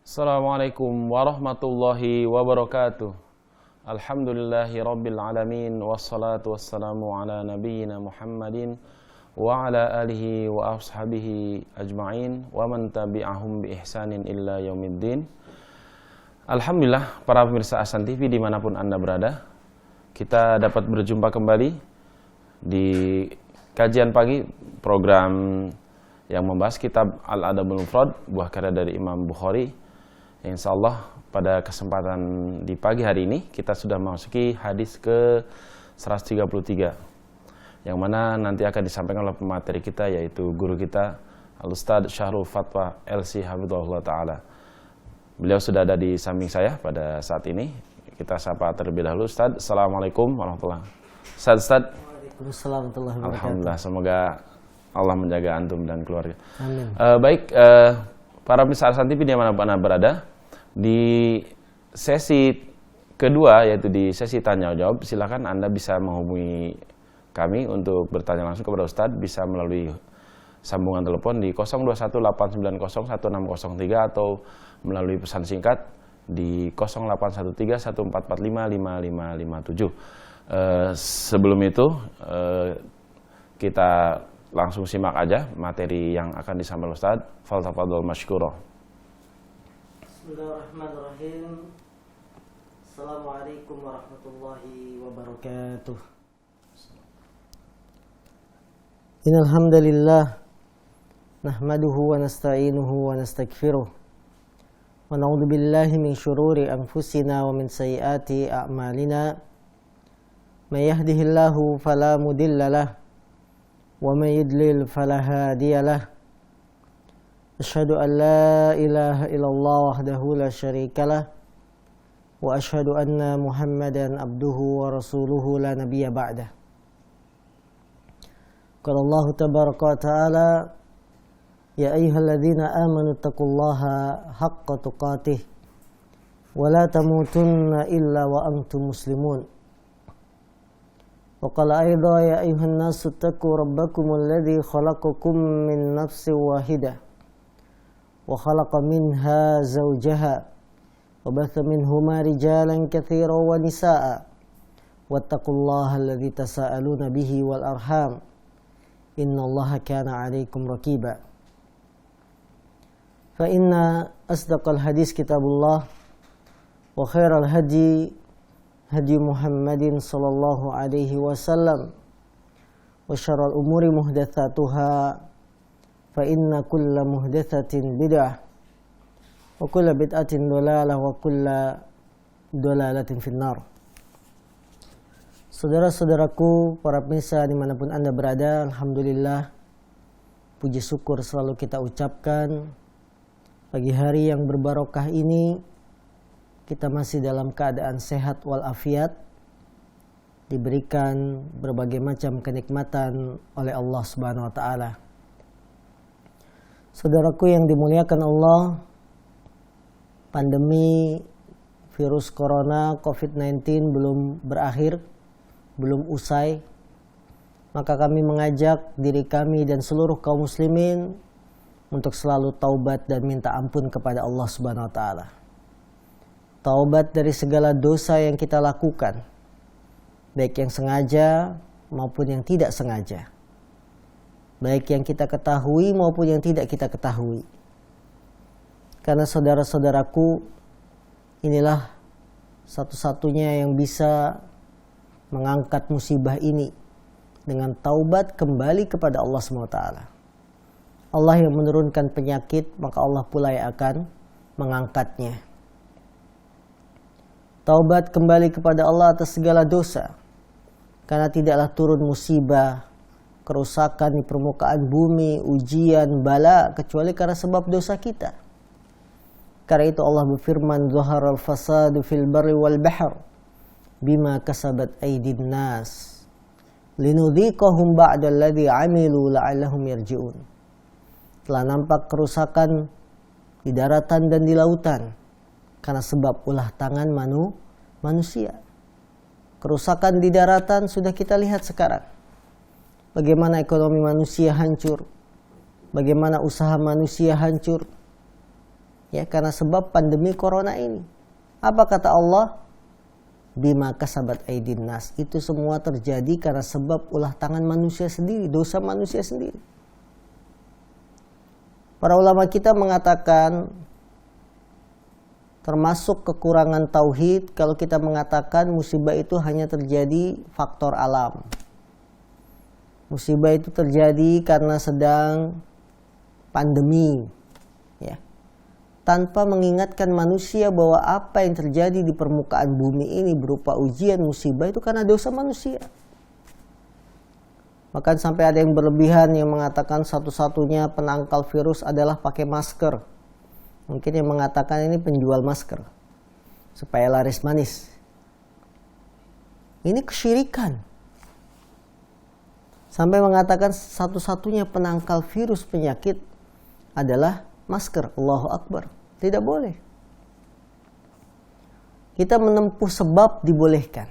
Assalamualaikum warahmatullahi wabarakatuh. Alhamdulillahi rabbil alamin. Wassalatu wassalamu ala nabiyyina Muhammadin wa ala alihi wa ashabihi ajma'in wa man tabi'ahum bi ihsanin illa yaumiddin. Alhamdulillah, para pemirsa Ahsan TV dimanapun Anda berada, kita dapat berjumpa kembali di kajian pagi program yang membahas kitab Al-Adabul Mufrad, buah karya dari Imam Bukhari. Insyaallah pada kesempatan di pagi hari ini kita sudah memasuki hadis ke 133, yang mana nanti akan disampaikan oleh pemateri kita, yaitu guru kita Al-Ustadz Syahrul Fatwa LC Hafizahullah Ta'ala. Beliau sudah ada di samping saya pada saat ini. Kita sapa terlebih dahulu. Ustadz, Assalamualaikum warahmatullahi wabarakatuh. Ustadz. Waalaikumsalam warahmatullahi wabarakatuh. Alhamdulillah, semoga Allah menjaga antum dan keluarga. Amin. Baik, para pemirsa Ahsan TV dimanapun Anda berada, di sesi kedua, yaitu di sesi tanya jawab, silakan Anda bisa menghubungi kami untuk bertanya langsung kepada Ustadz, bisa melalui sambungan telepon di 0218901603 atau melalui pesan singkat di 081314455557. Sebelum itu kita langsung simak aja materi yang akan disampaikan Ustadz. Fadhal masykurah. Bismillahirrahmanirrahim. Assalamualaikum warahmatullahi wabarakatuh. Innal hamdalillah nahmaduhu wa nasta'inuhu wa nastaghfiruh wa na'udzu billahi min shururi anfusina wa min sayyiati a'malina. May yahdihillahu fala mudilla lahu wa may yudlil fala hadiya lahu. Asyhadu an la ilaha illallah wahdahu la syarika lah wa asyhadu anna Muhammadan abduhu wa rasuluhu la nabiyya ba'dah. Qala Allah tabaraka wa ta'ala, ya ayyuhalladzina amanu taqullaha haqqa tuqatih wa la tamutunna illa wa antum muslimun. وقال أيضا يا أيها الناس اتقوا ربكم الذي خلقكم من نفس واحدة وخلق منها زوجها وبث منهما رجالا كثيرا ونساء واتقوا الله الذي تساءلون به والأرحام إن الله كان عليكم رقيبا. فإن أصدق الحديث كتاب الله وخير الهدي هدي محمد صلى الله عليه وسلم وشر الأمور محدثاتها فإن كل محدثة بدعة وكل بدعة ضلالة وكل ضلالة في النار. Saudara-saudaraku, para pemirsa dimanapun Anda berada, alhamdulillah, puji syukur selalu kita ucapkan. Pagi hari yang berbarokah ini kita masih dalam keadaan sehat walafiat, diberikan berbagai macam kenikmatan oleh Allah Subhanahu wa taala. Saudaraku yang dimuliakan Allah, pandemi virus corona COVID-19 belum berakhir, belum usai. Maka kami mengajak diri kami dan seluruh kaum muslimin untuk selalu taubat dan minta ampun kepada Allah Subhanahu wa taala. Taubat dari segala dosa yang kita lakukan, baik yang sengaja maupun yang tidak sengaja, baik yang kita ketahui maupun yang tidak kita ketahui. Karena saudara-saudaraku, inilah satu-satunya yang bisa mengangkat musibah ini dengan taubat kembali kepada Allah SWT. Allah yang menurunkan penyakit, maka Allah pula yang akan mengangkatnya. Taubat kembali kepada Allah atas segala dosa, karena tidaklah turun musibah, kerusakan di permukaan bumi, ujian, bala, kecuali karena sebab dosa kita. Karena itu Allah berfirman, "Zaharal fasadu fil barri wal bahr bima kasabat aydin nas linudhiqahum ba'dal ladzi 'amilu la'allahum yarji'un." Telah nampak kerusakan di daratan dan di lautan karena sebab ulah tangan manusia. Kerusakan di daratan sudah kita lihat sekarang. Bagaimana ekonomi manusia hancur, bagaimana usaha manusia hancur. Ya, karena sebab pandemi corona ini. Apa kata Allah? Bima kasabat aydin nas. Itu semua terjadi karena sebab ulah tangan manusia sendiri, dosa manusia sendiri. Para ulama kita mengatakan termasuk kekurangan tauhid kalau kita mengatakan musibah itu hanya terjadi faktor alam. Musibah itu terjadi karena sedang pandemi, ya. Tanpa mengingatkan manusia bahwa apa yang terjadi di permukaan bumi ini berupa ujian musibah itu karena dosa manusia. Bahkan sampai ada yang berlebihan yang mengatakan satu-satunya penangkal virus adalah pakai masker. Mungkin yang mengatakan ini penjual masker supaya laris manis. Ini kesyirikan. Sampai mengatakan satu-satunya penangkal virus penyakit adalah masker. Allahu Akbar. Tidak boleh. Kita menempuh sebab dibolehkan.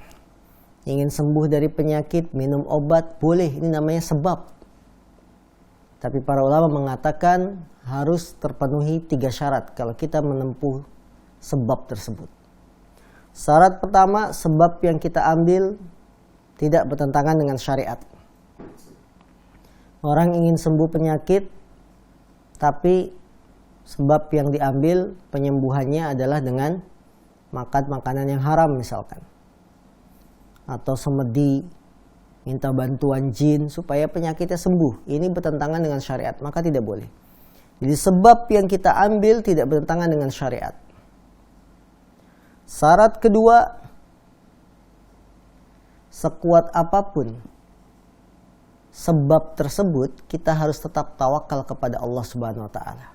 Ingin sembuh dari penyakit, minum obat, boleh. Ini namanya sebab. Tapi para ulama mengatakan harus terpenuhi 3 syarat kalau kita menempuh sebab tersebut. Syarat pertama, sebab yang kita ambil tidak bertentangan dengan syariat. Orang ingin sembuh penyakit, tapi sebab yang diambil penyembuhannya adalah dengan makan makanan yang haram misalkan. Atau semedi, minta bantuan jin supaya penyakitnya sembuh. Ini bertentangan dengan syariat, maka tidak boleh. Jadi sebab yang kita ambil tidak bertentangan dengan syariat. Syarat kedua, sekuat apapun sebab tersebut, kita harus tetap tawakal kepada Allah Subhanahu wa taala.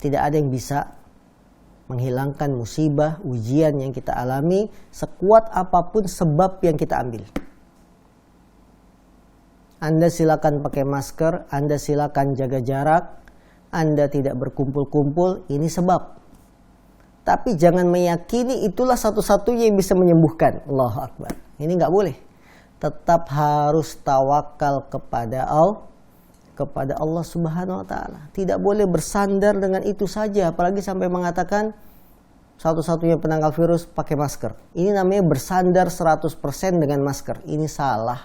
Tidak ada yang bisa menghilangkan musibah, ujian yang kita alami sekuat apapun sebab yang kita ambil. Anda silakan pakai masker, Anda silakan jaga jarak, Anda tidak berkumpul-kumpul, ini sebab. Tapi jangan meyakini itulah satu-satunya yang bisa menyembuhkan. Allahu Akbar. Ini nggak boleh. Tetap harus tawakal kepada Allah Subhanahu wa taala. Tidak boleh bersandar dengan itu saja, apalagi sampai mengatakan satu-satunya penangkal virus pakai masker. Ini namanya bersandar 100% dengan masker. Ini salah.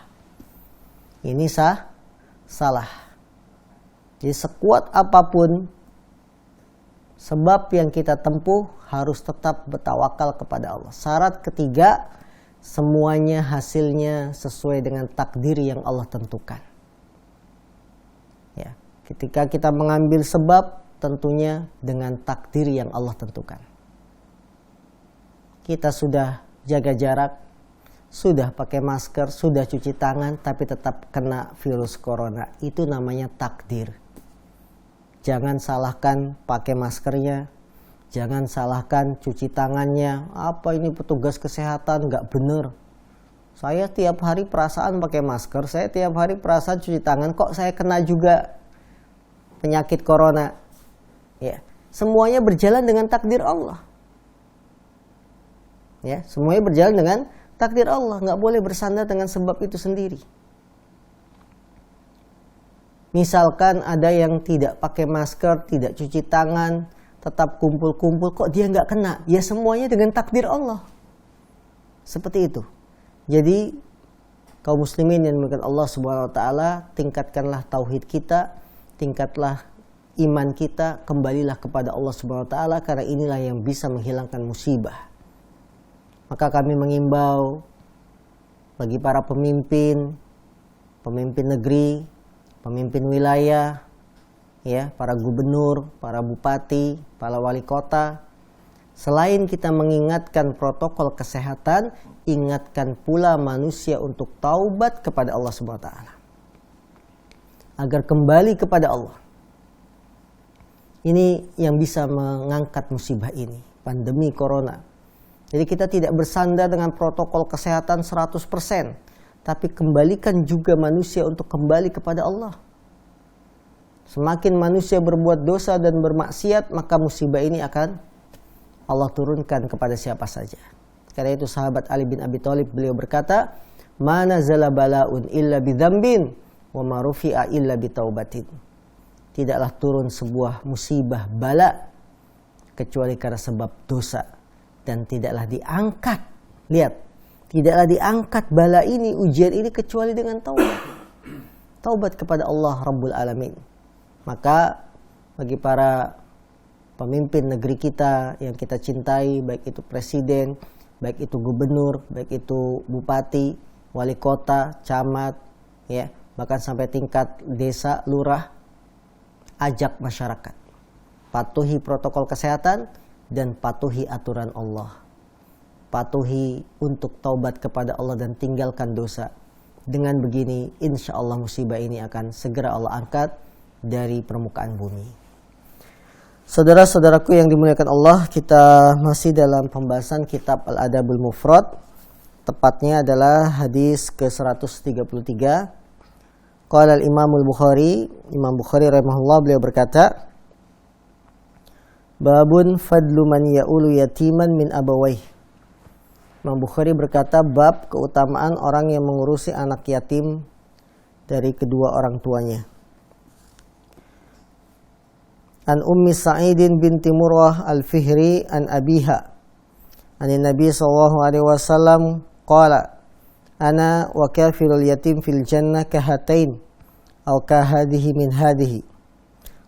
Ini salah. Jadi sekuat apapun sebab yang kita tempuh harus tetap bertawakal kepada Allah. Syarat ketiga, semuanya hasilnya sesuai dengan takdir yang Allah tentukan. Ya, ketika kita mengambil sebab, tentunya dengan takdir yang Allah tentukan. Kita sudah jaga jarak, sudah pakai masker, sudah cuci tangan, tapi tetap kena virus corona. Itu namanya takdir. Jangan salahkan pakai maskernya, jangan salahkan cuci tangannya. Apa ini petugas kesehatan nggak bener? Saya tiap hari perasaan pakai masker, saya tiap hari perasaan cuci tangan, kok saya kena juga penyakit corona? Ya, semuanya berjalan dengan takdir Allah. Ya, semuanya berjalan dengan takdir Allah. Nggak boleh bersandar dengan sebab itu sendiri. Misalkan ada yang tidak pakai masker, tidak cuci tangan, tetap kumpul-kumpul, kok dia nggak kena? Ya semuanya dengan takdir Allah. Seperti itu. Jadi kaum muslimin yang dimuliakan Allah Subhanahu wa taala, tingkatkanlah tauhid kita, tingkatlah iman kita, kembalilah kepada Allah Subhanahu wa taala, karena inilah yang bisa menghilangkan musibah. Maka kami mengimbau bagi para pemimpin negeri, pemimpin wilayah, ya, para gubernur, para bupati, para wali kota, selain kita mengingatkan protokol kesehatan, ingatkan pula manusia untuk taubat kepada Allah Subhanahu wa taala. Agar kembali kepada Allah. Ini yang bisa mengangkat musibah ini, pandemi corona. Jadi kita tidak bersandar dengan protokol kesehatan 100%, tapi kembalikan juga manusia untuk kembali kepada Allah. Semakin manusia berbuat dosa dan bermaksiat, maka musibah ini akan Allah turunkan kepada siapa saja. Karena itu sahabat Ali bin Abi Thalib, beliau berkata, "Ma nazala bala'un illa bidzambin wa ma rufi'a illa bitaubatin." Tidaklah turun sebuah musibah bala kecuali karena sebab dosa, dan tidaklah diangkat. Lihat, tidaklah diangkat bala ini, ujian ini, kecuali dengan taubat. Taubat kepada Allah Rabbul Alamin. Maka bagi para pemimpin negeri kita yang kita cintai, baik itu presiden, baik itu gubernur, baik itu bupati, wali kota, camat, ya, bahkan sampai tingkat desa, lurah, ajak masyarakat patuhi protokol kesehatan dan patuhi aturan Allah. Patuhi untuk taubat kepada Allah dan tinggalkan dosa. Dengan begini, insya Allah musibah ini akan segera Allah angkat dari permukaan bumi. Saudara-saudaraku yang dimuliakan Allah, kita masih dalam pembahasan kitab Al-Adabul Mufrad. Tepatnya adalah hadis ke-133. Qala al-Imam al-Bukhari, Imam Bukhari rahimahullah, beliau berkata, Babun fadlu man ya'ulu yatiman min abawaih. Imam Bukhari berkata, bab keutamaan orang yang mengurusi anak yatim dari kedua orang tuanya. An Ummi Sa'idin binti Murrah al-Fihri an abiha an Nabi sallallahu alaihi wasallam qala ana wa kafirul yatim fil jannah kahatain aw kahadihi min hadihi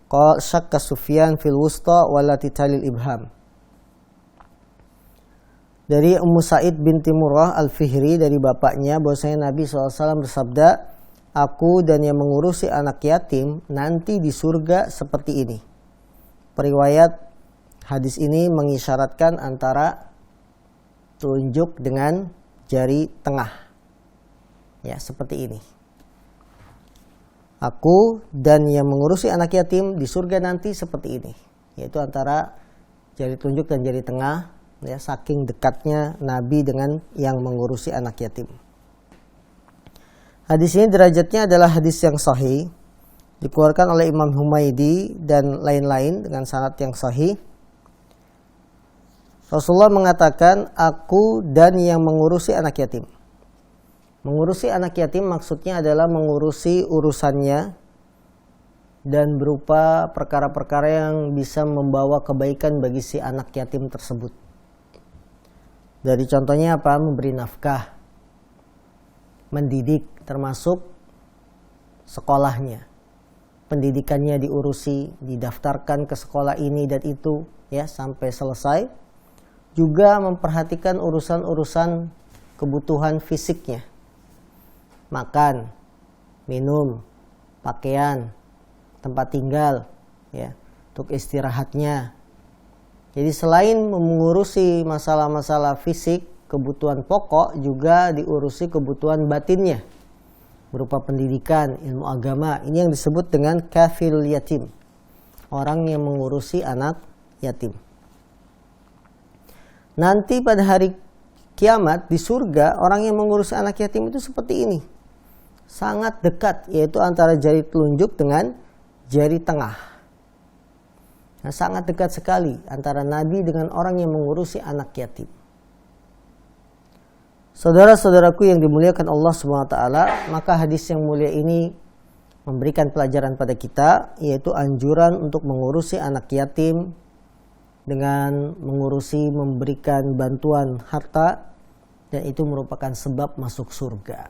qala syakka Sufyan fil wusta wallati talil ibham. Dari Ummu Sa'id binti Murrah al-Fihri, dari bapaknya, bahwasanya Nabi SAW bersabda, aku dan yang mengurusi anak yatim nanti di surga seperti ini. Periwayat hadis ini mengisyaratkan antara telunjuk dengan jari tengah. Ya, seperti ini. Aku dan yang mengurusi anak yatim di surga nanti seperti ini. Yaitu antara jari telunjuk dan jari tengah. Ya, saking dekatnya Nabi dengan yang mengurusi anak yatim. Hadis ini derajatnya adalah hadis yang sahih. Dikeluarkan oleh Imam Humaidi dan lain-lain dengan sanad yang sahih. Rasulullah mengatakan, aku dan yang mengurusi anak yatim. Mengurusi anak yatim maksudnya adalah mengurusi urusannya dan berupa perkara-perkara yang bisa membawa kebaikan bagi si anak yatim tersebut. Dari contohnya apa? Memberi nafkah, mendidik, termasuk sekolahnya. Pendidikannya diurusi, didaftarkan ke sekolah ini dan itu, ya, sampai selesai. Juga memperhatikan urusan-urusan kebutuhan fisiknya. Makan, minum, pakaian, tempat tinggal, ya, untuk istirahatnya. Jadi selain mengurusi masalah-masalah fisik, kebutuhan pokok, juga diurusi kebutuhan batinnya. Berupa pendidikan, ilmu agama. Ini yang disebut dengan kafilul yatim. Orang yang mengurusi anak yatim. Nanti pada hari kiamat di surga, orang yang mengurusi anak yatim itu seperti ini. Sangat dekat, yaitu antara jari telunjuk dengan jari tengah. Nah, sangat dekat sekali antara Nabi dengan orang yang mengurusi anak yatim. Saudara-saudaraku yang dimuliakan Allah SWT, maka hadis yang mulia ini memberikan pelajaran pada kita, yaitu anjuran untuk mengurusi anak yatim dengan memberikan bantuan harta, dan itu merupakan sebab masuk surga.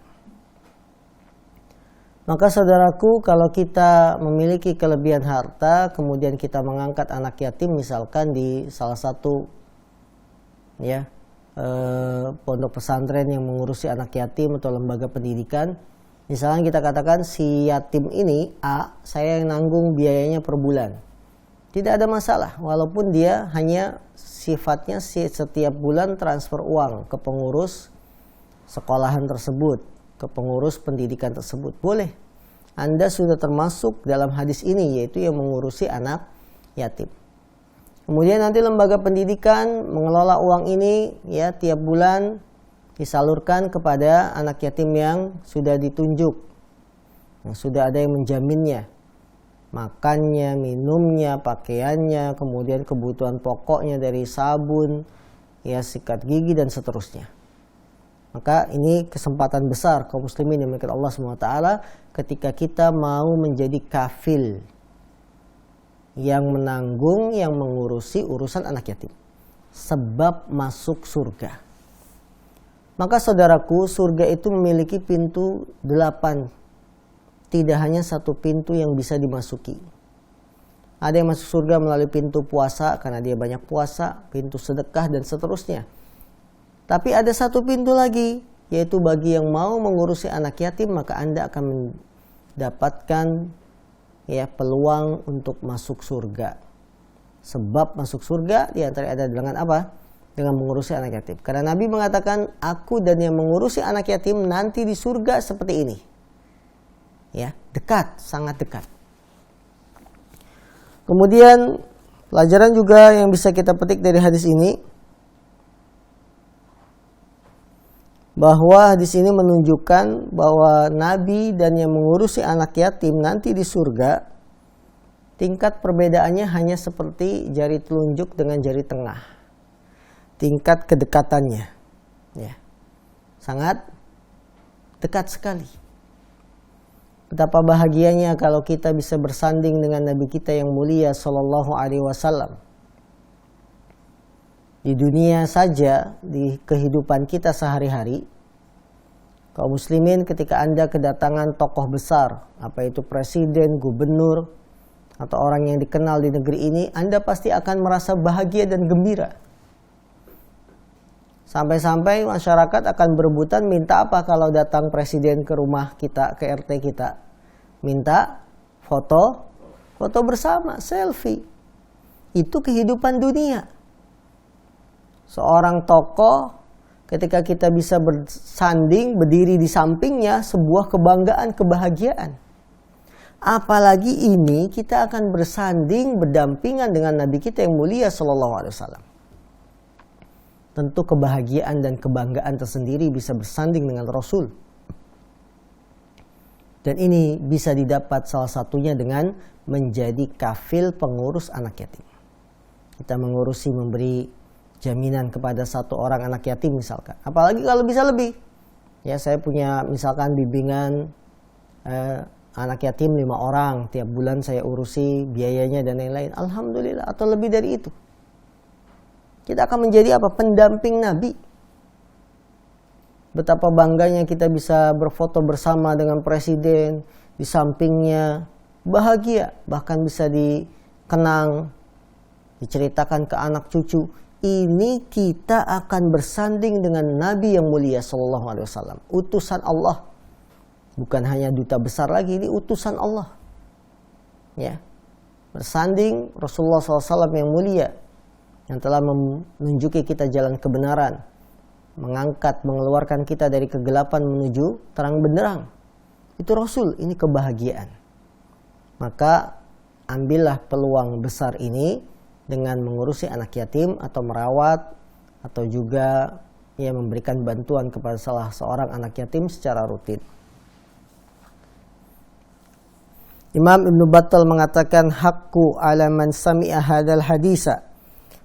Maka saudaraku, kalau kita memiliki kelebihan harta, kemudian kita mengangkat anak yatim misalkan di salah satu, ya, pondok pesantren yang mengurusi anak yatim atau lembaga pendidikan. Misalnya kita katakan si yatim ini A, saya yang nanggung biayanya per bulan. Tidak ada masalah, walaupun dia hanya sifatnya setiap bulan transfer uang ke pengurus sekolahan tersebut, ke pengurus pendidikan tersebut. Boleh. Anda sudah termasuk dalam hadis ini, yaitu yang mengurusi anak yatim. Kemudian nanti lembaga pendidikan mengelola uang ini, ya, tiap bulan disalurkan kepada anak yatim yang sudah ditunjuk, yang sudah ada yang menjaminnya, makannya, minumnya, pakaiannya, kemudian kebutuhan pokoknya dari sabun, ya, sikat gigi dan seterusnya. Maka ini kesempatan besar kaum muslimin yang dimuliakan Allah SWT ketika kita mau menjadi kafil yang menanggung, yang mengurusi urusan anak yatim. Sebab masuk surga. Maka saudaraku, surga itu memiliki pintu 8. Tidak hanya satu pintu yang bisa dimasuki. Ada yang masuk surga melalui pintu puasa karena dia banyak puasa, pintu sedekah dan seterusnya. Tapi ada satu pintu lagi, yaitu bagi yang mau mengurusi anak yatim, maka Anda akan mendapatkan peluang untuk masuk surga. Sebab masuk surga diantara ada dengan apa? Dengan mengurusi anak yatim. Karena Nabi mengatakan, aku dan yang mengurusi anak yatim nanti di surga seperti ini. Ya, dekat, sangat dekat. Kemudian pelajaran juga yang bisa kita petik dari hadis ini, bahwa hadis ini menunjukkan bahwa Nabi dan yang mengurusi anak yatim nanti di surga, tingkat perbedaannya hanya seperti jari telunjuk dengan jari tengah. Tingkat kedekatannya, ya, sangat dekat sekali. Betapa bahagianya kalau kita bisa bersanding dengan Nabi kita yang mulia Sallallahu Alaihi Wasallam. Di dunia saja, di kehidupan kita sehari-hari, kaum muslimin ketika Anda kedatangan tokoh besar, apa itu presiden, gubernur, atau orang yang dikenal di negeri ini, Anda pasti akan merasa bahagia dan gembira. Sampai-sampai masyarakat akan berebutan minta apa kalau datang presiden ke rumah kita, ke RT kita. Minta foto bersama, selfie. Itu kehidupan dunia. Seorang tokoh ketika kita bisa bersanding, berdiri di sampingnya, sebuah kebanggaan, kebahagiaan. Apalagi ini kita akan bersanding, berdampingan dengan Nabi kita yang mulia Sallallahu Alaihi Wasallam. Tentu kebahagiaan dan kebanggaan tersendiri bisa bersanding dengan Rasul. Dan ini bisa didapat salah satunya dengan menjadi kafil pengurus anak yatim. Kita mengurusi, memberi jaminan kepada satu orang anak yatim misalkan. Apalagi kalau bisa lebih. Ya, saya punya misalkan bimbingan anak yatim 5 orang. Tiap bulan saya urusi biayanya dan lain-lain. Alhamdulillah, atau lebih dari itu. Kita akan menjadi apa? Pendamping Nabi. Betapa bangganya kita bisa berfoto bersama dengan presiden, di sampingnya, bahagia, bahkan bisa dikenang, diceritakan ke anak cucu. Ini kita akan bersanding dengan Nabi yang mulia Sallallahu Alaihi Wasallam, utusan Allah. Bukan hanya duta besar lagi, ini utusan Allah. Ya, bersanding Rasulullah SAW yang mulia, yang telah menunjuki kita jalan kebenaran, mengangkat, mengeluarkan kita dari kegelapan menuju terang benderang. Itu Rasul, ini kebahagiaan. Maka ambillah peluang besar ini dengan mengurusi anak yatim atau merawat, atau juga memberikan bantuan kepada salah seorang anak yatim secara rutin. Imam Ibn Battal mengatakan, haqqu ala man sami'a hadal hadisa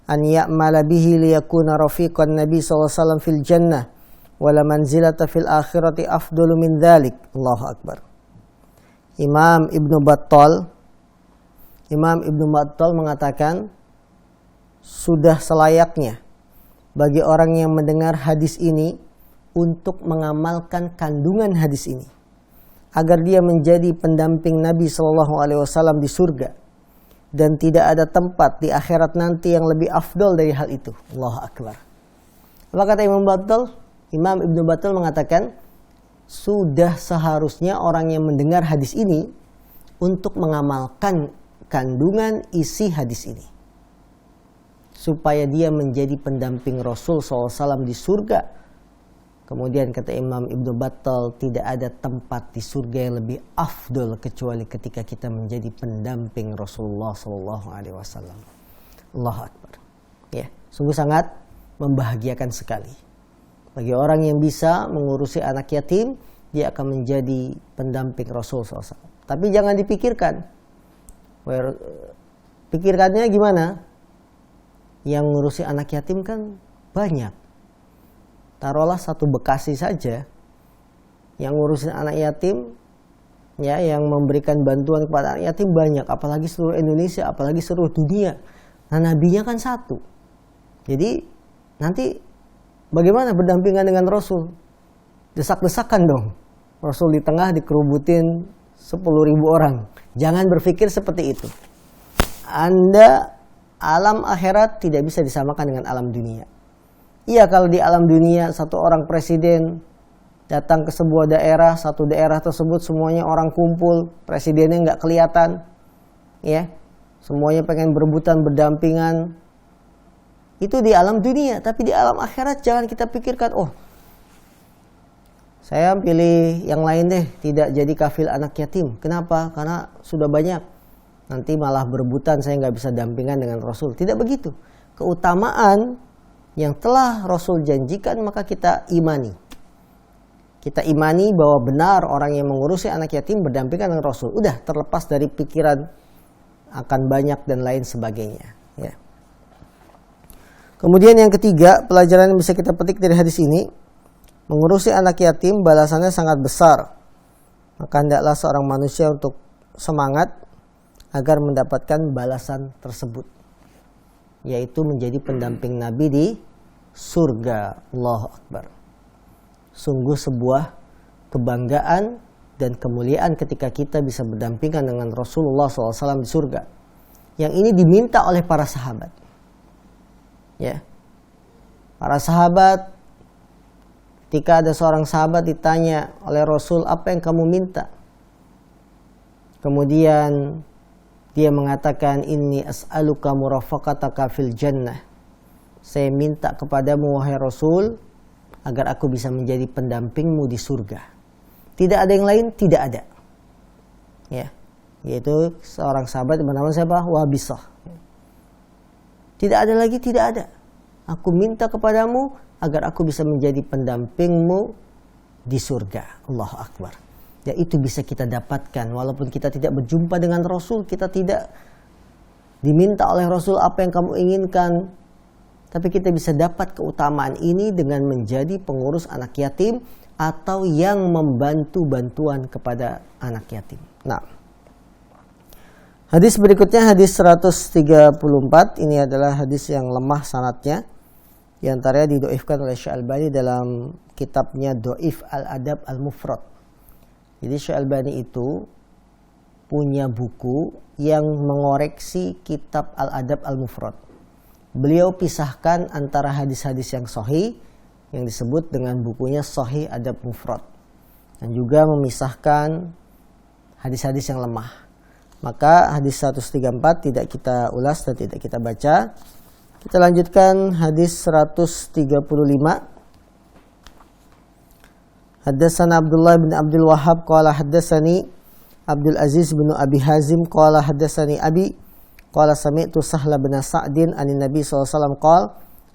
an ya'mala bihi liyakuna rafiqan Nabi SAW fil jannah wala manzilata fil akhirati afdalu min dhalik. Allahu Akbar. Imam Ibn Battal mengatakan, sudah selayaknya bagi orang yang mendengar hadis ini untuk mengamalkan kandungan hadis ini agar dia menjadi pendamping Nabi SAW di surga. Dan tidak ada tempat di akhirat nanti yang lebih afdol dari hal itu. Allahu Akbar. Apa kata Imam Battal? Imam Ibn Battal mengatakan, sudah seharusnya orang yang mendengar hadis ini untuk mengamalkan kandungan isi hadis ini. Supaya dia menjadi pendamping Rasul SAW di surga. Kemudian kata Imam Ibn Battal, tidak ada tempat di surga yang lebih afdol kecuali ketika kita menjadi pendamping Rasulullah SAW. Allahu Akbar. Ya, sungguh sangat membahagiakan sekali. Bagi orang yang bisa mengurusi anak yatim, dia akan menjadi pendamping Rasul SAW. Tapi jangan dipikirkan. Pikirkannya gimana? Yang ngurusi anak yatim kan banyak. Taruhlah satu Bekasi saja yang ngurusin anak yatim ya yang memberikan bantuan kepada anak yatim banyak, apalagi seluruh Indonesia, apalagi seluruh dunia. Nah, nabinya kan satu. Jadi nanti bagaimana berdampingan dengan Rasul? Desak-desakan dong. Rasul di tengah dikerubutin 10.000 orang. Jangan berpikir seperti itu. Anda alam akhirat tidak bisa disamakan dengan alam dunia. Iya, kalau di alam dunia satu orang presiden datang ke sebuah daerah, satu daerah tersebut semuanya orang kumpul, presidennya nggak kelihatan, ya, semuanya pengen berebutan berdampingan. Itu di alam dunia, tapi di alam akhirat jangan kita pikirkan, oh, saya pilih yang lain deh, tidak jadi kafil anak yatim. Kenapa? Karena sudah banyak. Nanti malah berebutan, saya nggak bisa dampingan dengan Rasul. Tidak begitu. Keutamaan yang telah Rasul janjikan maka kita imani. Kita imani bahwa benar orang yang mengurusi anak yatim berdampingan dengan Rasul. Udah terlepas dari pikiran akan banyak dan lain sebagainya. Ya. Kemudian yang ketiga, pelajaran yang bisa kita petik dari hadis ini, mengurusi anak yatim balasannya sangat besar. Maka hendaklah seorang manusia untuk semangat agar mendapatkan balasan tersebut, yaitu menjadi pendamping Nabi di surga. Allahu Akbar. Sungguh sebuah kebanggaan dan kemuliaan ketika kita bisa berdampingan dengan Rasulullah SAW di surga. Yang ini diminta oleh para sahabat. Ya, para sahabat, ketika ada seorang sahabat ditanya oleh Rasul, apa yang kamu minta? Kemudian dia mengatakan, inni as'aluka murafaqataka fil jannah. Saya minta kepadamu wahai Rasul agar aku bisa menjadi pendampingmu di surga. Tidak ada yang lain, tidak ada. Ya, yaitu seorang sahabat bernama siapa? Wabisah. Tidak ada lagi, tidak ada. Aku minta kepadamu agar aku bisa menjadi pendampingmu di surga. Allahu Akbar. Ya, itu bisa kita dapatkan walaupun kita tidak berjumpa dengan Rasul, kita tidak diminta oleh Rasul apa yang kamu inginkan, tapi kita bisa dapat keutamaan ini dengan menjadi pengurus anak yatim atau yang membantu bantuan kepada anak yatim. Nah, hadis berikutnya hadis 134, ini adalah hadis yang lemah sanadnya. Di antaranya didoifkan oleh Syekh Albani dalam kitabnya Doif Al-Adab Al-Mufrad. Jadi Syekh Albani itu punya buku yang mengoreksi kitab Al-Adab Al-Mufrad. Beliau pisahkan antara hadis-hadis yang sahih yang disebut dengan bukunya Sahih Adab Mufrad, dan juga memisahkan hadis-hadis yang lemah. Maka hadis 134 tidak kita ulas dan tidak kita baca. Kita lanjutkan hadis 135. Haddatsana Abdullah bin Abdul Wahhab qala haddatsani Abdul Aziz bin Abi Hazim qala haddatsani Abi qala sami'tu Sahla bin Sa'din anin Nabi sallallahu alaihi wasallam qala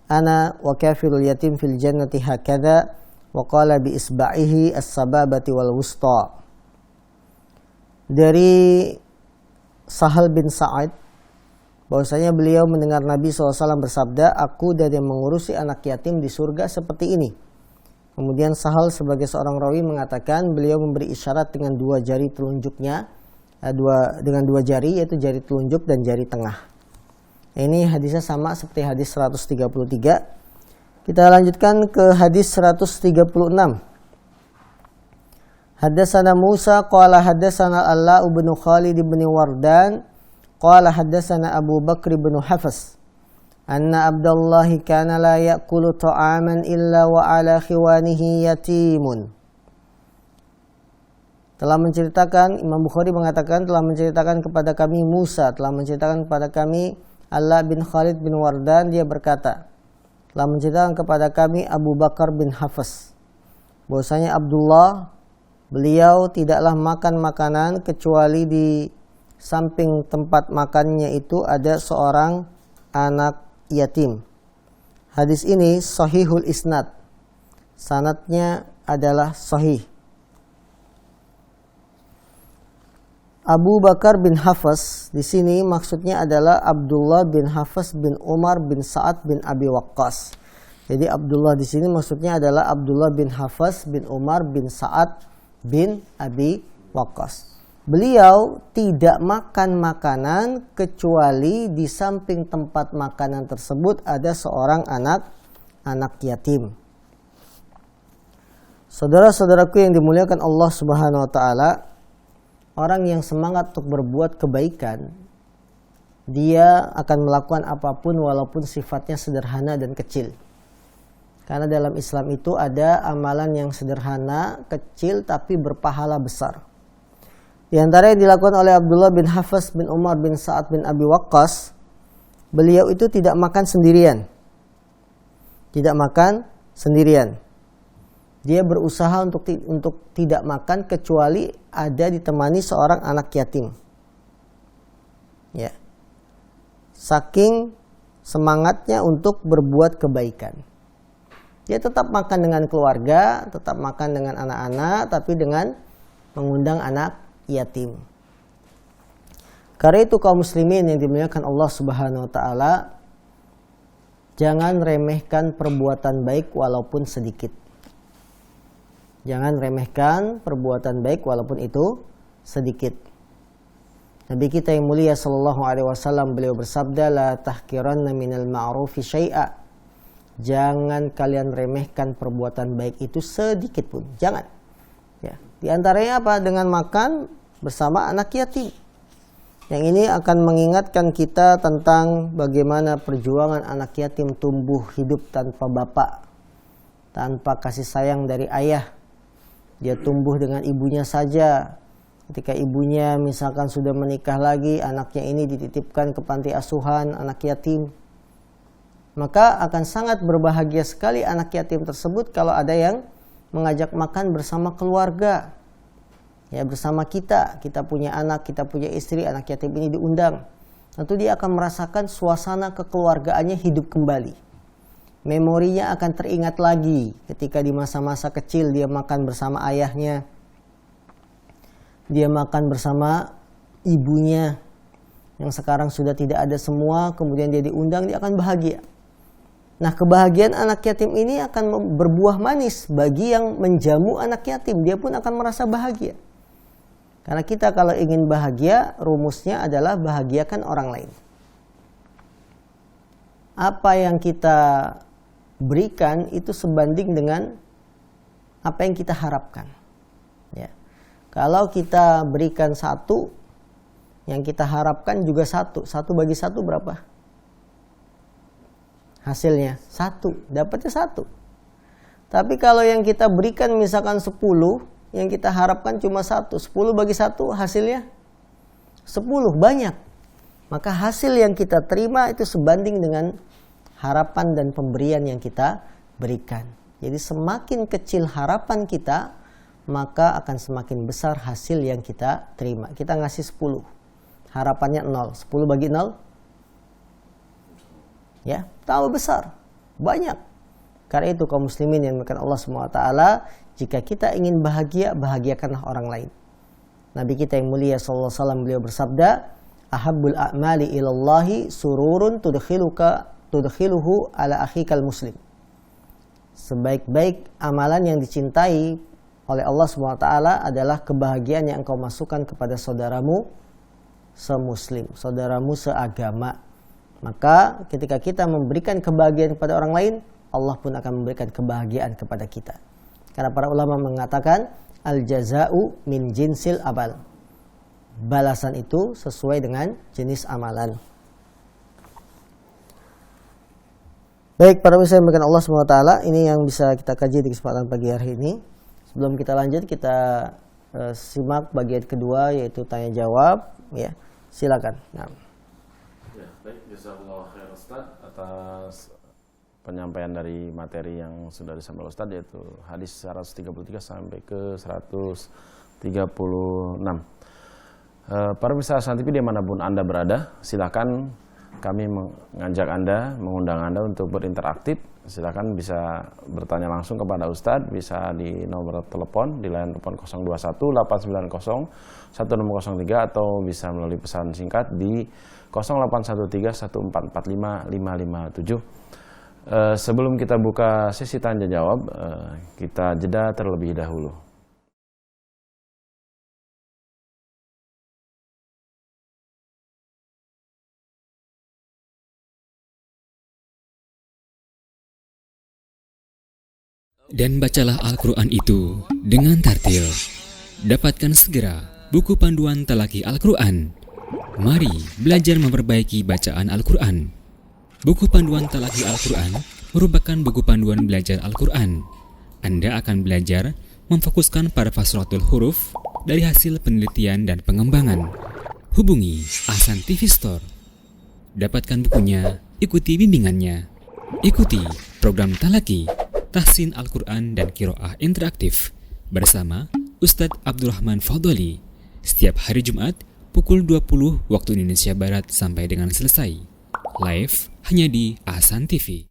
ana wa kafirul yatim fil jannati hakadha wa qala bi isba'ihi as-sababati wal wusta. Dari Sahal bin Sa'id bahwasanya beliau mendengar Nabi SAW bersabda, aku dan yang mengurusi anak yatim di surga seperti ini. Kemudian Sahal sebagai seorang rawi mengatakan beliau memberi isyarat dengan dua jari telunjuknya, dengan dua jari, yaitu jari telunjuk dan jari tengah. Ini hadisnya sama seperti hadis 133. Kita lanjutkan ke hadis 136. Haddatsana Musa qala haddatsana Alla bin Khalid bin Wardan qala haddatsana Abu Bakr bin Hafs anna Abdullah kana la ya'kulu ta'aman illa wa ala khiwanihi yatimun. Telah menceritakan, Imam Bukhari mengatakan telah menceritakan kepada kami Musa, telah menceritakan kepada kami Alla bin Khalid bin Wardan, dia berkata, telah menceritakan kepada kami Abu Bakar bin Hafs, bahwasanya Abdullah, beliau tidaklah makan makanan kecuali di samping tempat makannya itu ada seorang anak yatim. Hadis ini sahihul isnad, sanadnya adalah sahih. Abu Bakar bin Hafs di sini maksudnya adalah Abdullah bin Hafs bin Umar bin Sa'ad bin Abi Waqqas. Jadi Abdullah di sini maksudnya adalah Abdullah bin Hafs bin Umar bin Sa'ad bin Abi Waqqas. Beliau tidak makan makanan kecuali di samping tempat makanan tersebut ada seorang anak yatim. Saudara-saudaraku yang dimuliakan Allah Subhanahu wa taala, orang yang semangat untuk berbuat kebaikan, dia akan melakukan apapun walaupun sifatnya sederhana dan kecil. Karena dalam Islam itu ada amalan yang sederhana, kecil tapi berpahala besar. Di antara yang dilakukan oleh Abdullah bin Hafs bin Umar bin Sa'ad bin Abi Waqqas, beliau itu tidak makan sendirian. Tidak makan sendirian. Dia berusaha untuk tidak makan kecuali ada ditemani seorang anak yatim. Ya. Saking semangatnya untuk berbuat kebaikan. Dia tetap makan dengan keluarga, tetap makan dengan anak-anak, tapi dengan mengundang anak yatim. Karena itu kaum muslimin yang dimuliakan Allah Subhanahu wa taala, jangan remehkan perbuatan baik walaupun sedikit. Jangan remehkan perbuatan baik walaupun itu sedikit. Nabi kita yang mulia sallallahu alaihi wasallam beliau bersabda, la tahqiranna minal ma'rufi syai'a. Jangan kalian remehkan perbuatan baik itu sedikit pun. Jangan. Ya. Di antaranya apa? Dengan makan bersama anak yatim. Yang ini akan mengingatkan kita tentang bagaimana perjuangan anak yatim tumbuh hidup tanpa bapak, tanpa kasih sayang dari ayah. Dia tumbuh dengan ibunya saja. Ketika ibunya misalkan sudah menikah lagi, anaknya ini dititipkan ke panti asuhan anak yatim. Maka akan sangat berbahagia sekali anak yatim tersebut kalau ada yang mengajak makan bersama keluarga. Ya, bersama kita punya anak, kita punya istri, anak yatim ini diundang. Tentu dia akan merasakan suasana kekeluargaannya hidup kembali. Memorinya akan teringat lagi ketika di masa-masa kecil dia makan bersama ayahnya. Dia makan bersama ibunya yang sekarang sudah tidak ada semua, kemudian dia diundang, dia akan bahagia. Nah, kebahagiaan anak yatim ini akan berbuah manis bagi yang menjamu anak yatim. Dia pun akan merasa bahagia. Karena kita kalau ingin bahagia, rumusnya adalah bahagiakan orang lain. Apa yang kita berikan itu sebanding dengan apa yang kita harapkan. Ya. Kalau kita berikan satu, yang kita harapkan juga satu. Satu bagi satu berapa? Hasilnya satu, dapatnya satu. Tapi kalau yang kita berikan misalkan 10, yang kita harapkan cuma 1, 10 bagi 1 hasilnya 10, banyak. Maka hasil yang kita terima itu sebanding dengan harapan dan pemberian yang kita berikan. Jadi semakin kecil harapan kita, maka akan semakin besar hasil yang kita terima. Kita ngasih 10, harapannya 0, 10 bagi 0, ya, tambah besar, banyak. Karena itu kaum muslimin yang dimuliakan Allah SWT, jika kita ingin bahagia, bahagiakanlah orang lain. Nabi kita yang mulia sallallahu alaihi wasallam beliau bersabda, ahabbul a'mali ilallahi sururun tudkhiluhu ala akhikal muslim. Sebaik-baik amalan yang dicintai oleh Allah SWT adalah kebahagiaan yang engkau masukkan kepada saudaramu semuslim, saudaramu seagama. Maka ketika kita memberikan kebahagiaan kepada orang lain, Allah pun akan memberikan kebahagiaan kepada kita. Karena para ulama mengatakan al-jaza'u min jinsil amal. Balasan itu sesuai dengan jenis amalan. Baik, para pemirsa yang dimuliakan Allah SWT, ini yang bisa kita kaji di kesempatan pagi hari ini. Sebelum kita lanjut, kita simak bagian kedua, yaitu tanya jawab. Ya, silakan. Nah. Ya, baik, jazakallahu khairan Ustaz atas penyampaian dari materi yang sudah disampaikan Ustaz, yaitu hadis 133 sampai ke 136. Para pemirsa Asana TV dimanapun Anda berada, silakan kami mengajak Anda, mengundang Anda untuk berinteraktif. Silakan bisa bertanya langsung kepada Ustadz, bisa di nomor telepon, di line telepon 021 890 1603 atau bisa melalui pesan singkat di 0813 1445 557. Sebelum kita buka sesi tanya jawab, kita jeda terlebih dahulu. Dan bacalah Al-Quran itu dengan tartil. Dapatkan segera buku panduan Talaki Al-Quran. Mari belajar memperbaiki bacaan Al-Quran. Buku panduan Talaki Al-Quran merupakan buku panduan belajar Al-Quran. Anda akan belajar memfokuskan pada fasratul huruf dari hasil penelitian dan pengembangan. Hubungi Ahsan TV Store. Dapatkan bukunya, ikuti bimbingannya. Ikuti program Talaki, Tahsin Al-Quran dan Qiraah Interaktif bersama Ustadz Abdurrahman Fadholi setiap hari Jumat pukul 20 waktu Indonesia Barat sampai dengan selesai. Live hanya di Ahsan TV.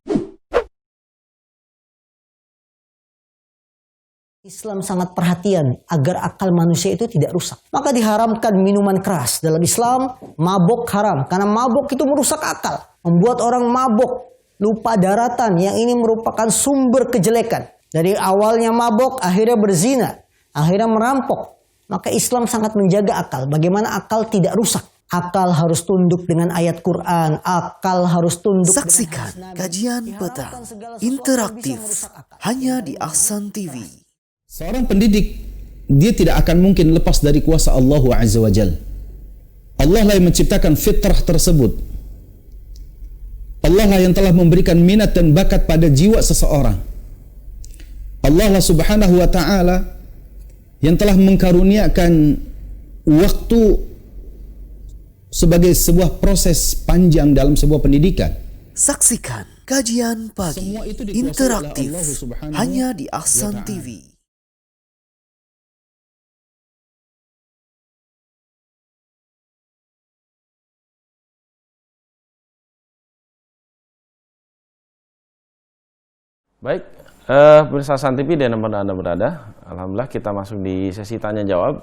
Islam sangat perhatian agar akal manusia itu tidak rusak. Maka diharamkan minuman keras. Dalam Islam, mabok haram. Karena mabok itu merusak akal. Membuat orang mabok, lupa daratan, yang ini merupakan sumber kejelekan. Dari awalnya mabok, akhirnya berzina, akhirnya merampok. Maka Islam sangat menjaga akal. Bagaimana akal tidak rusak. Akal harus tunduk dengan ayat Quran. Akal harus tunduk Saksikan dengan hadis Nabi. kajian petang interaktif hanya di Ahsan TV. Seorang pendidik, dia tidak akan mungkin lepas dari kuasa Allah Azza wa Jal. Allah lah yang menciptakan fitrah tersebut. Allah lah yang telah memberikan minat dan bakat pada jiwa seseorang. Allah lah subhanahu wa ta'ala yang telah mengkaruniakan waktu sebagai sebuah proses panjang dalam sebuah pendidikan. Saksikan kajian pagi Semua itu dikuasai oleh interaktif Allah Subhanahu hanya di wa Ahsan ta'ala. TV. Baik, pemirsa Ahsan TV dan tempat Anda berada, alhamdulillah kita masuk di sesi tanya jawab.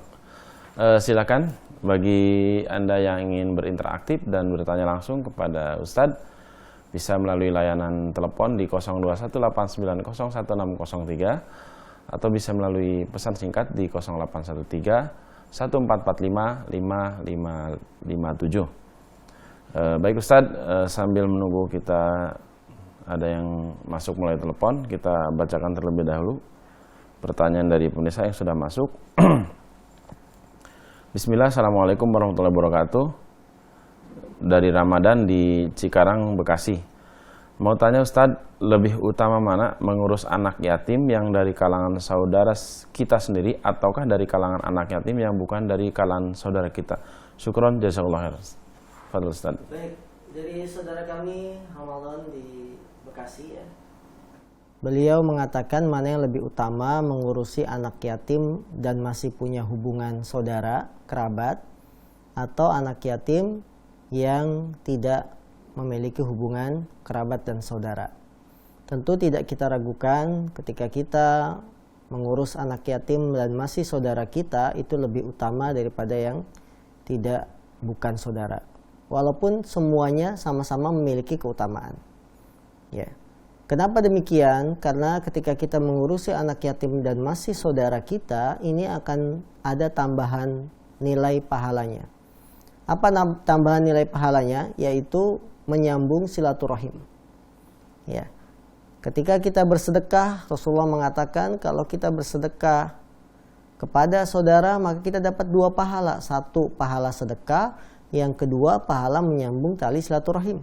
Silakan bagi Anda yang ingin berinteraktif dan bertanya langsung kepada Ustadz, bisa melalui layanan telepon di 0218901603 atau bisa melalui pesan singkat di 0813 1445 5557. Baik Ustadz, sambil menunggu kita ada yang masuk melalui telepon, kita bacakan terlebih dahulu pertanyaan dari pemirsa yang sudah masuk. Bismillah, Assalamualaikum warahmatullahi wabarakatuh. Dari Ramadan di Cikarang, Bekasi. Mau tanya Ustadz, lebih utama mana mengurus anak yatim yang dari kalangan saudara kita sendiri ataukah dari kalangan anak yatim yang bukan dari kalangan saudara kita? Syukron, jazakallahu khairan. Fadhil Ustadz. Baik, dari saudara kami Ramadan di Bekasi ya. Beliau mengatakan mana yang lebih utama mengurusi anak yatim dan masih punya hubungan saudara, kerabat, atau anak yatim yang tidak memiliki hubungan kerabat dan saudara. Tentu tidak kita ragukan ketika kita mengurus anak yatim dan masih saudara kita itu lebih utama daripada yang tidak bukan saudara. Walaupun semuanya sama-sama memiliki keutamaan. Ya. Kenapa demikian? Karena ketika kita mengurusi anak yatim dan masih saudara kita, ini akan ada tambahan nilai pahalanya. Apa tambahan nilai pahalanya? Yaitu menyambung silaturahim. Ya. Ketika kita bersedekah, Rasulullah mengatakan kalau kita bersedekah kepada saudara, maka kita dapat 2 pahala. 1 pahala sedekah, yang kedua pahala menyambung tali silaturahim.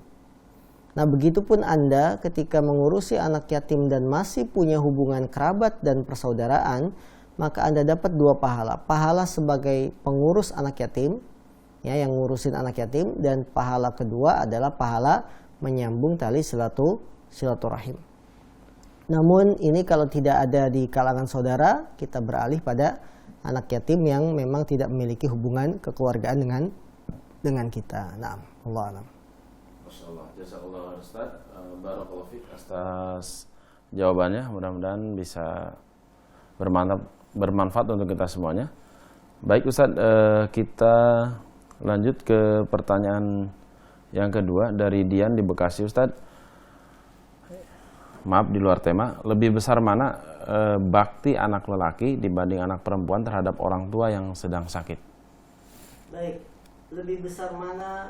Nah, begitupun Anda ketika mengurusi anak yatim dan masih punya hubungan kerabat dan persaudaraan, maka Anda dapat 2 pahala. Pahala sebagai pengurus anak yatim, ya, yang ngurusin anak yatim, dan pahala kedua adalah pahala menyambung tali silaturahim. Namun ini kalau tidak ada di kalangan saudara, kita beralih pada anak yatim yang memang tidak memiliki hubungan kekeluargaan dengan kita. Nah, Allah alam. Masyaallah, jazakallahu Ustaz, barakallahu fiik atas jawabannya. Mudah-mudahan bisa bermanfaat untuk kita semuanya. Baik Ustaz, kita lanjut ke pertanyaan yang kedua dari Dian di Bekasi. Ustaz, maaf di luar tema, lebih besar mana bakti anak lelaki dibanding anak perempuan terhadap orang tua yang sedang sakit? Baik, lebih besar mana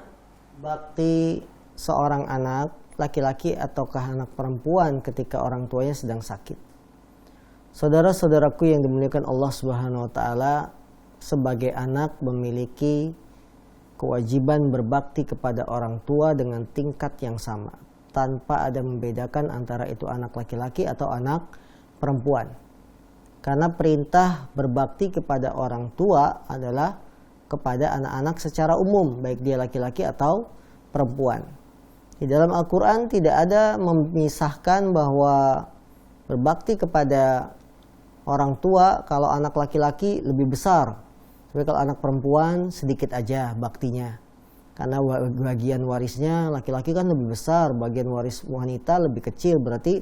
bakti seorang anak laki-laki ataukah anak perempuan ketika orang tuanya sedang sakit? Saudara-saudaraku yang dimuliakan Allah Subhanahu wa taala, sebagai anak memiliki kewajiban berbakti kepada orang tua dengan tingkat yang sama, tanpa ada membedakan antara itu anak laki-laki atau anak perempuan. Karena perintah berbakti kepada orang tua adalah kepada anak-anak secara umum, baik dia laki-laki atau perempuan. Di dalam Al-Quran tidak ada memisahkan bahwa berbakti kepada orang tua kalau anak laki-laki lebih besar, tapi kalau anak perempuan sedikit aja baktinya. Karena bagian warisnya laki-laki kan lebih besar, bagian waris wanita lebih kecil. Berarti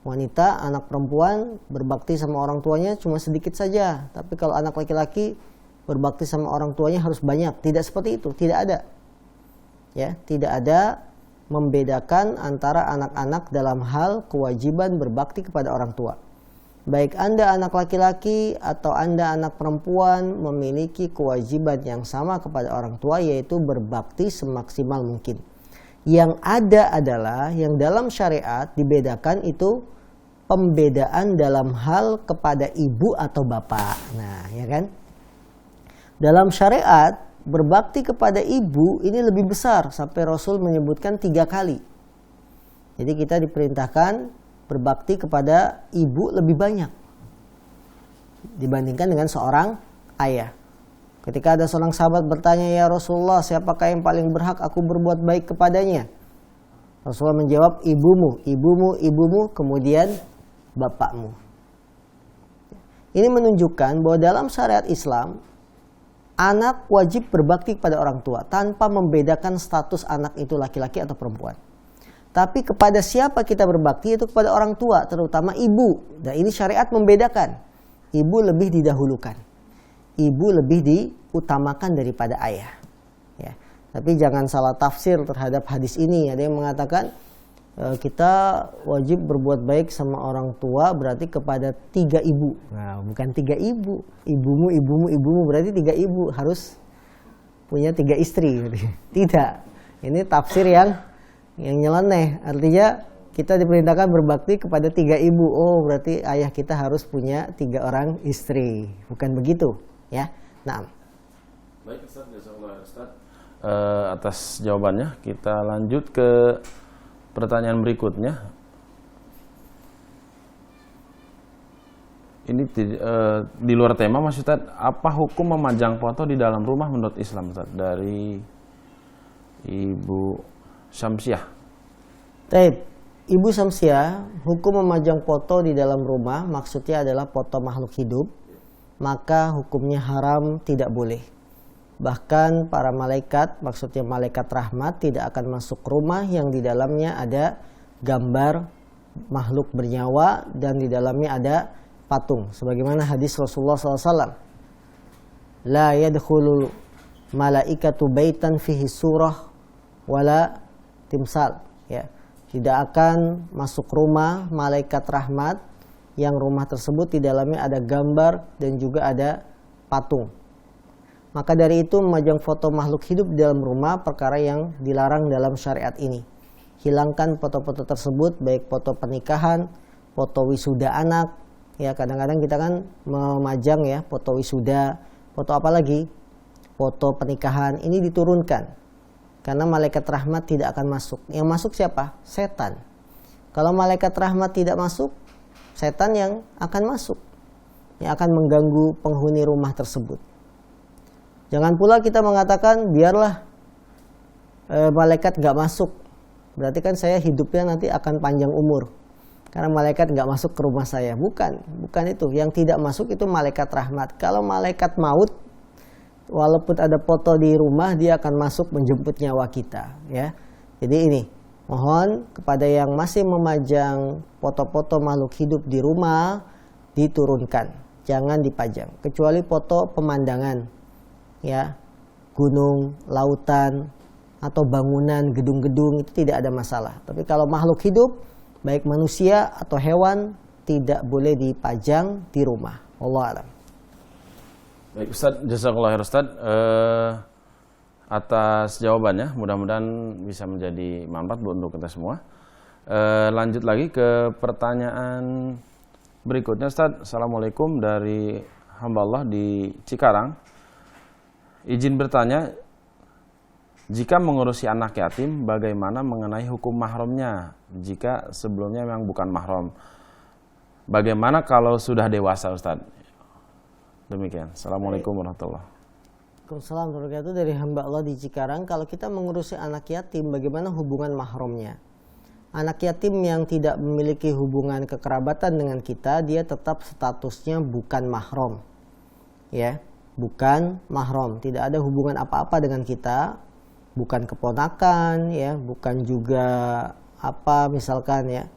wanita, anak perempuan berbakti sama orang tuanya cuma sedikit saja. Tapi kalau anak laki-laki berbakti sama orang tuanya harus banyak. Tidak seperti itu, tidak ada. Ya, tidak ada membedakan antara anak-anak dalam hal kewajiban berbakti kepada orang tua. Baik Anda anak laki-laki atau Anda anak perempuan memiliki kewajiban yang sama kepada orang tua, yaitu berbakti semaksimal mungkin. Yang ada adalah yang dalam syariat dibedakan itu pembedaan dalam hal kepada ibu atau bapak. Nah, ya kan? Dalam syariat berbakti kepada ibu ini lebih besar, sampai Rasul menyebutkan 3 kali. Jadi kita diperintahkan berbakti kepada ibu lebih banyak dibandingkan dengan seorang ayah. Ketika ada seorang sahabat bertanya, "Ya Rasulullah, siapakah yang paling berhak aku berbuat baik kepadanya?" Rasulullah menjawab, "Ibumu, ibumu, ibumu, kemudian bapakmu." Ini menunjukkan bahwa dalam syariat Islam, anak wajib berbakti kepada orang tua tanpa membedakan status anak itu laki-laki atau perempuan. Tapi kepada siapa kita berbakti itu kepada orang tua, terutama ibu. Dan ini syariat membedakan. Ibu lebih didahulukan. Ibu lebih diutamakan daripada ayah. Ya. Tapi jangan salah tafsir terhadap hadis ini. Ada yang mengatakan kita wajib berbuat baik sama orang tua berarti kepada 3 ibu. Nah, bukan 3 ibu. Ibumu, ibumu, ibumu berarti 3 ibu. Harus punya 3 istri. Tidak. Ini tafsir yang nyeleneh. Artinya kita diperintahkan berbakti kepada 3 ibu. Oh, berarti ayah kita harus punya 3 orang istri. Bukan begitu, ya. Nah. Baik Ustaz, jazakallahu Ustaz atas jawabannya. Kita lanjut ke pertanyaan berikutnya. Ini di luar tema Mas Ustaz. Apa hukum memajang foto di dalam rumah menurut Islam, Ustaz? Dari Ibu Syamsiah. Baik, Ibu Syamsiah, hukum memajang foto di dalam rumah maksudnya adalah foto makhluk hidup, maka hukumnya haram, tidak boleh. Bahkan para malaikat, maksudnya malaikat rahmat, tidak akan masuk rumah yang di dalamnya ada gambar makhluk bernyawa dan di dalamnya ada patung. Sebagaimana hadis Rasulullah SAW, la yadkhulul malaikatu baitan fihi surah wala timsal, ya, tidak akan masuk rumah malaikat rahmat yang rumah tersebut di dalamnya ada gambar dan juga ada patung. Maka dari itu memajang foto makhluk hidup di dalam rumah perkara yang dilarang dalam syariat ini. Hilangkan foto-foto tersebut, baik foto pernikahan, foto wisuda anak, ya kadang-kadang kita kan memajang ya foto wisuda, foto apa lagi? Foto pernikahan, ini diturunkan. Karena malaikat rahmat tidak akan masuk. Yang masuk siapa? Setan. Kalau malaikat rahmat tidak masuk, setan yang akan masuk, yang akan mengganggu penghuni rumah tersebut. Jangan pula kita mengatakan biarlah malaikat nggak masuk, berarti kan saya hidupnya nanti akan panjang umur karena malaikat nggak masuk ke rumah saya. Bukan itu. Yang tidak masuk itu malaikat rahmat. Kalau malaikat maut, walaupun ada foto di rumah, dia akan masuk menjemput nyawa kita, ya. Jadi ini, mohon kepada yang masih memajang foto-foto makhluk hidup di rumah diturunkan, jangan dipajang. Kecuali foto pemandangan, ya, gunung, lautan, atau bangunan, gedung-gedung itu tidak ada masalah. Tapi kalau makhluk hidup, baik manusia atau hewan, tidak boleh dipajang di rumah. Wallahu a'lam. Baik Ustaz, jazakallahu khairan Ustaz atas jawabannya. Mudah-mudahan bisa menjadi manfaat untuk kita semua. Lanjut lagi ke pertanyaan Berikutnya Ustaz, Assalamualaikum, dari hamba Allah di Cikarang. Izin bertanya, jika mengurusi anak yatim, bagaimana mengenai hukum mahramnya jika sebelumnya memang bukan mahram? Bagaimana kalau sudah dewasa, Ustaz? Demikian. Assalamualaikum warahmatullahi wabarakatuh. Waalaikumsalam warahmatullahi wabarakatuh. Dari hamba Allah di Cikarang, kalau kita mengurusi anak yatim, bagaimana hubungan mahramnya? Anak yatim yang tidak memiliki hubungan kekerabatan dengan kita, dia tetap statusnya bukan mahram. Ya, bukan mahram, tidak ada hubungan apa-apa dengan kita, bukan keponakan, ya, bukan juga apa misalkan, ya.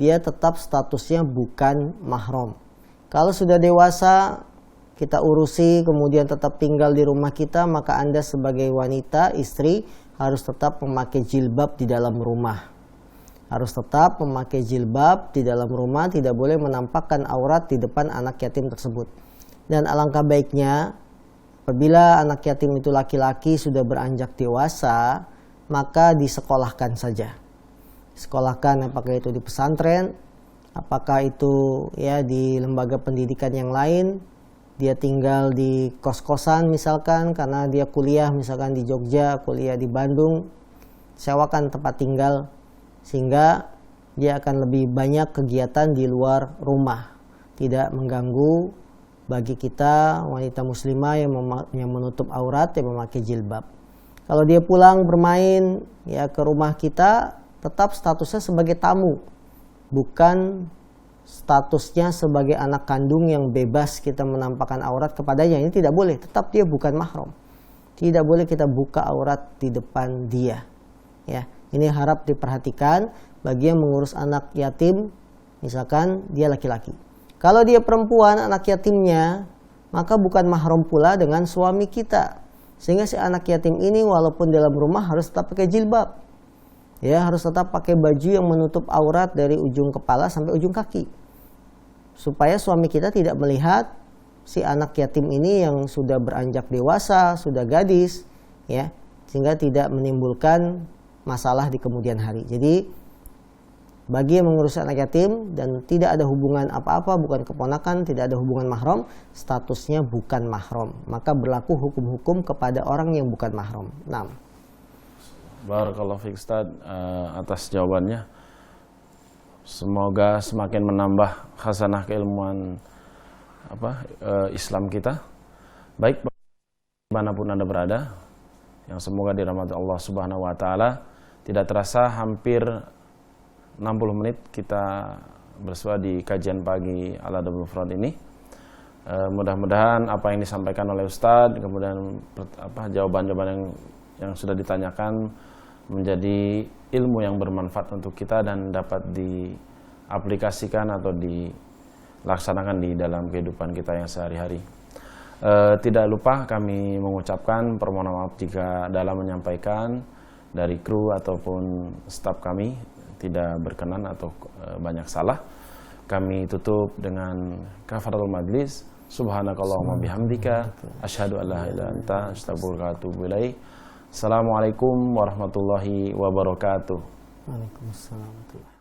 Dia tetap statusnya bukan mahram. Kalau sudah dewasa, kita urusi, kemudian tetap tinggal di rumah kita, maka Anda sebagai wanita, istri, harus tetap memakai jilbab di dalam rumah. Harus tetap memakai jilbab di dalam rumah, tidak boleh menampakkan aurat di depan anak yatim tersebut. Dan alangkah baiknya, apabila anak yatim itu laki-laki sudah beranjak dewasa, maka disekolahkan saja. Sekolahkan, apakah itu di pesantren, apakah itu ya di lembaga pendidikan yang lain. Dia tinggal di kos-kosan misalkan, karena dia kuliah misalkan di Jogja, kuliah di Bandung, sewakan tempat tinggal, sehingga dia akan lebih banyak kegiatan di luar rumah, tidak mengganggu bagi kita wanita muslimah yang menutup aurat, yang memakai jilbab. Kalau dia pulang bermain ya ke rumah kita, tetap statusnya sebagai tamu, bukan statusnya sebagai anak kandung yang bebas kita menampakkan aurat kepadanya. Ini tidak boleh, tetap dia bukan mahram. Tidak boleh kita buka aurat di depan dia. Ya, ini harap diperhatikan bagi yang mengurus anak yatim, misalkan dia laki-laki. Kalau dia perempuan, anak yatimnya, maka bukan mahram pula dengan suami kita. Sehingga si anak yatim ini walaupun dalam rumah harus tetap pakai jilbab. Ya, harus tetap pakai baju yang menutup aurat dari ujung kepala sampai ujung kaki. Supaya suami kita tidak melihat si anak yatim ini yang sudah beranjak dewasa, sudah gadis, ya, sehingga tidak menimbulkan masalah di kemudian hari. Jadi bagi yang mengurus anak yatim dan tidak ada hubungan apa-apa, bukan keponakan, tidak ada hubungan mahram, statusnya bukan mahram, maka berlaku hukum-hukum kepada orang yang bukan mahram. Nah, Barakallahu fiik Ustaz atas jawabannya. Semoga semakin menambah khasanah keilmuan Islam kita. Baik, dimanapun Anda berada, yang semoga dirahmati Allah Subhanahu wa Ta'ala. Tidak terasa hampir 60 menit kita bersua di kajian pagi Al-Adabul Mufrad ini. Mudah-mudahan apa yang disampaikan oleh Ustadz, kemudian jawaban-jawaban yang sudah ditanyakan menjadi ilmu yang bermanfaat untuk kita dan dapat diaplikasikan atau dilaksanakan di dalam kehidupan kita yang sehari-hari. Tidak lupa kami mengucapkan permohonan maaf jika dalam menyampaikan dari kru ataupun staf kami tidak berkenan atau banyak salah. Kami tutup dengan kafaratul majlis. Subhanakallahumma bihamdika asyhadu an la ilaha illa anta astaghfiruka wa atubu ilaik. Assalamualaikum warahmatullahi wabarakatuh. Waalaikumsalam warahmatullahi wabarakatuh.